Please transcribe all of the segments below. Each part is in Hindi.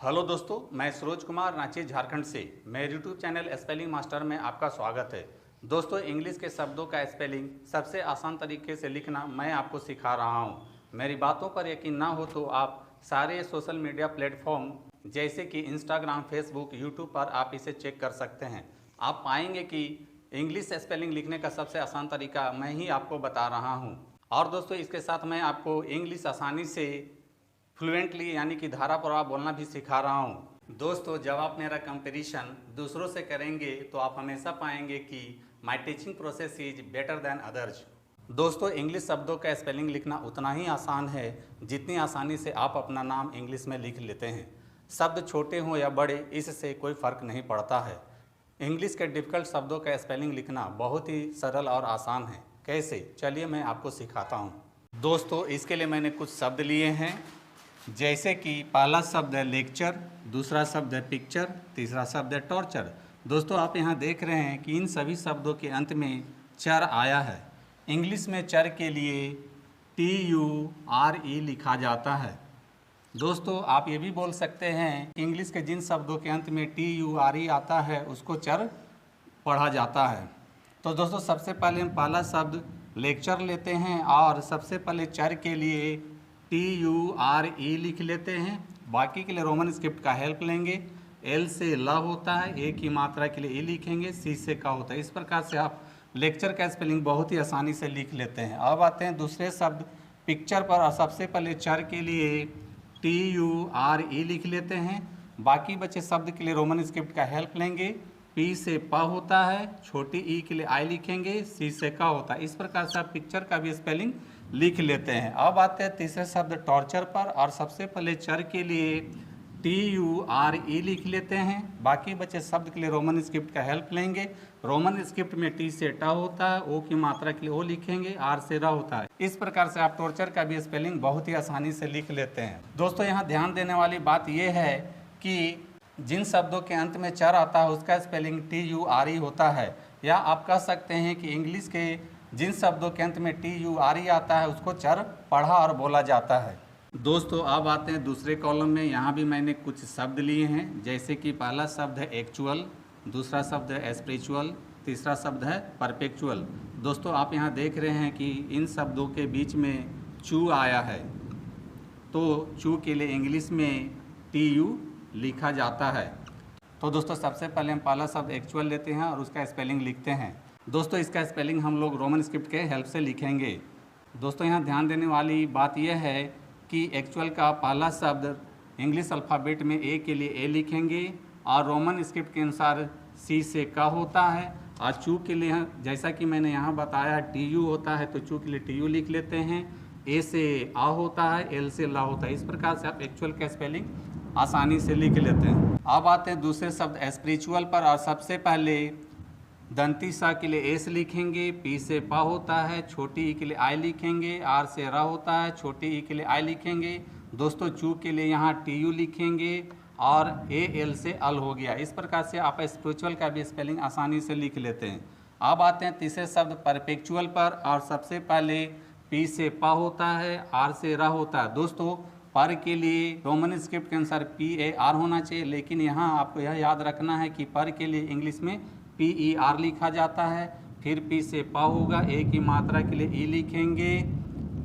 हेलो दोस्तों, मैं सरोज कुमार रांची झारखंड से मेरे यूट्यूब चैनल स्पेलिंग मास्टर में आपका स्वागत है। दोस्तों, इंग्लिश के शब्दों का स्पेलिंग सबसे आसान तरीके से लिखना मैं आपको सिखा रहा हूं। मेरी बातों पर यकीन ना हो तो आप सारे सोशल मीडिया प्लेटफॉर्म जैसे कि इंस्टाग्राम, फेसबुक, यूट्यूब पर आप इसे चेक कर सकते हैं। आप पाएंगे कि इंग्लिश स्पेलिंग लिखने का सबसे आसान तरीका मैं ही आपको बता रहा हूँ। और दोस्तों, इसके साथ मैं आपको इंग्लिश आसानी से फ्लुएंटली यानी कि धारा प्रवाह बोलना भी सिखा रहा हूँ। दोस्तों, जब आप मेरा कंपैरिजन दूसरों से करेंगे तो आप हमेशा पाएंगे कि my teaching process is better than others. दोस्तों, इंग्लिश शब्दों का स्पेलिंग लिखना उतना ही आसान है जितनी आसानी से आप अपना नाम इंग्लिश में लिख लेते हैं। शब्द छोटे हों या बड़े, इससे कोई फ़र्क नहीं पड़ता है। इंग्लिश के डिफ़िकल्ट शब्दों का स्पेलिंग लिखना बहुत ही सरल और आसान है। कैसे? चलिए मैं आपको सिखाता हूँ। दोस्तों, इसके लिए मैंने कुछ शब्द लिए हैं, जैसे कि पहला शब्द है लेक्चर, दूसरा शब्द है पिक्चर, तीसरा शब्द है टॉर्चर। दोस्तों, आप यहाँ देख रहे हैं कि इन सभी शब्दों के अंत में चर आया है। इंग्लिश में चर के लिए TURE लिखा जाता है। दोस्तों, आप ये भी बोल सकते हैं इंग्लिश के जिन शब्दों के अंत में TURE आता है उसको चर पढ़ा जाता है। तो दोस्तों, सबसे पहले हम पहला शब्द लेक्चर लेते हैं और सबसे पहले चर के लिए TURE लिख लेते हैं। बाकी के लिए रोमन स्क्रिप्ट का हेल्प लेंगे। L से ल होता है, ए की मात्रा के लिए E लिखेंगे, C से का होता है। इस प्रकार से आप लेक्चर का स्पेलिंग बहुत ही आसानी से लिख लेते हैं। अब आते हैं दूसरे शब्द पिक्चर पर और सबसे पहले चर के लिए TURE लिख लेते हैं। बाकी बचे शब्द के लिए रोमन स्क्रिप्ट का हेल्प लेंगे। P से प होता है, छोटी ई के लिए I लिखेंगे, C से का होता है। इस प्रकार से आप पिक्चर का भी स्पेलिंग लिख लेते हैं। अब आते हैं तीसरे शब्द टॉर्चर पर और सबसे पहले चर के लिए TURE लिख लेते हैं। बाकी बचे शब्द के लिए रोमन स्क्रिप्ट का हेल्प लेंगे। रोमन स्क्रिप्ट में T से टा होता है, O की मात्रा के लिए O लिखेंगे, R से र होता है। इस प्रकार से आप टॉर्चर का भी स्पेलिंग बहुत ही आसानी से लिख लेते हैं। दोस्तों, यहाँ ध्यान देने वाली बात यह है कि जिन शब्दों के अंत में चर आता है उसका स्पेलिंग TURE होता है, या आप कह सकते हैं कि इंग्लिश के जिन शब्दों के अंत में TURE आता है उसको चर पढ़ा और बोला जाता है। दोस्तों, अब आते हैं दूसरे कॉलम में। यहाँ भी मैंने कुछ शब्द लिए हैं, जैसे कि पहला शब्द है एक्चुअल, दूसरा शब्द है स्पिरिचुअल, तीसरा शब्द है परपेचुअल। दोस्तों, आप यहाँ देख रहे हैं कि इन शब्दों के बीच में चू आया है, तो चू के लिए इंग्लिश में TU लिखा जाता है। तो दोस्तों, सबसे पहले हम पहला शब्द एक्चुअल लेते हैं और उसका स्पेलिंग लिखते हैं। दोस्तों, इसका स्पेलिंग हम लोग रोमन स्क्रिप्ट के हेल्प से लिखेंगे। दोस्तों, यहाँ ध्यान देने वाली बात यह है कि एक्चुअल का पहला शब्द इंग्लिश अल्फ़ाबेट में ए के लिए ए लिखेंगे और रोमन स्क्रिप्ट के अनुसार C से का होता है, और चू के लिए जैसा कि मैंने यहाँ बताया TU होता है, तो चू के लिए TU लिख लेते हैं। ए से आ होता है, L से ला होता है। इस प्रकार से आप एक्चुअल का स्पेलिंग आसानी से लिख लेते हैं। अब आते हैं दूसरे शब्द स्पिरिचुअल पर और सबसे पहले दंती सा के लिए एस लिखेंगे, P से पा होता है, छोटी ई के लिए I लिखेंगे, R से रा होता है, छोटी ई के लिए I लिखेंगे। दोस्तों, चू के लिए यहाँ TU लिखेंगे और AL से अल हो गया। इस प्रकार से आप स्पिरिचुअल का भी स्पेलिंग आसानी से लिख लेते हैं। अब आते हैं तीसरे शब्द परपेचुअल पर और सबसे पहले P से पा होता है, R से रा होता है। दोस्तों, पर के लिए रोमन स्क्रिप्ट के अनुसार PAR होना चाहिए, लेकिन यहाँ आपको यह याद रखना है कि पर के लिए इंग्लिश में PER लिखा जाता है। फिर P से पा होगा, ए की मात्रा के लिए E लिखेंगे,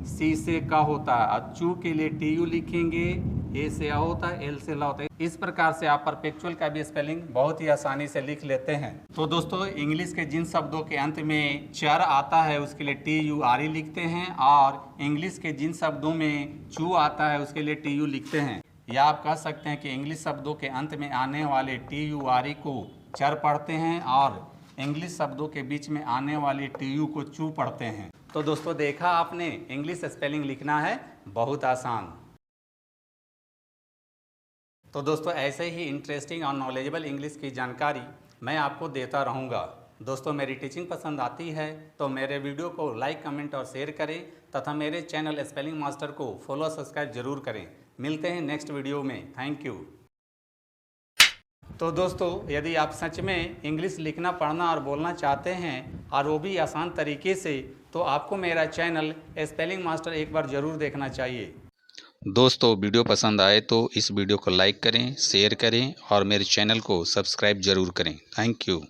C से का होता है, और चू के लिए TU लिखेंगे, ए से आ होता है, L से ला होता है। इस प्रकार से आप परपेचुअल का भी स्पेलिंग बहुत ही आसानी से लिख लेते हैं। तो दोस्तों, इंग्लिश के जिन शब्दों के अंत में चर आता है उसके लिए TURE लिखते हैं और इंग्लिश के जिन शब्दों में चू आता है उसके लिए TU लिखते हैं। या आप कह सकते हैं कि इंग्लिश शब्दों के अंत में आने वाले TURE को चर पढ़ते हैं और इंग्लिश शब्दों के बीच में आने वाली TU को चू पढ़ते हैं। तो दोस्तों, देखा आपने, इंग्लिश स्पेलिंग लिखना है बहुत आसान। तो दोस्तों, ऐसे ही इंटरेस्टिंग और नॉलेजेबल इंग्लिश की जानकारी मैं आपको देता रहूँगा। दोस्तों, मेरी टीचिंग पसंद आती है तो मेरे वीडियो को लाइक, कमेंट और शेयर करें तथा मेरे चैनल स्पेलिंग मास्टर को फॉलो सब्सक्राइब जरूर करें। मिलते हैं नेक्स्ट वीडियो में। Thank you. तो दोस्तों, यदि आप सच में इंग्लिश लिखना, पढ़ना और बोलना चाहते हैं और वो भी आसान तरीके से, तो आपको मेरा चैनल स्पेलिंग मास्टर एक बार ज़रूर देखना चाहिए। दोस्तों वीडियो पसंद आए तो इस वीडियो को लाइक करें, शेयर करें और मेरे चैनल को सब्सक्राइब जरूर करें। Thank you.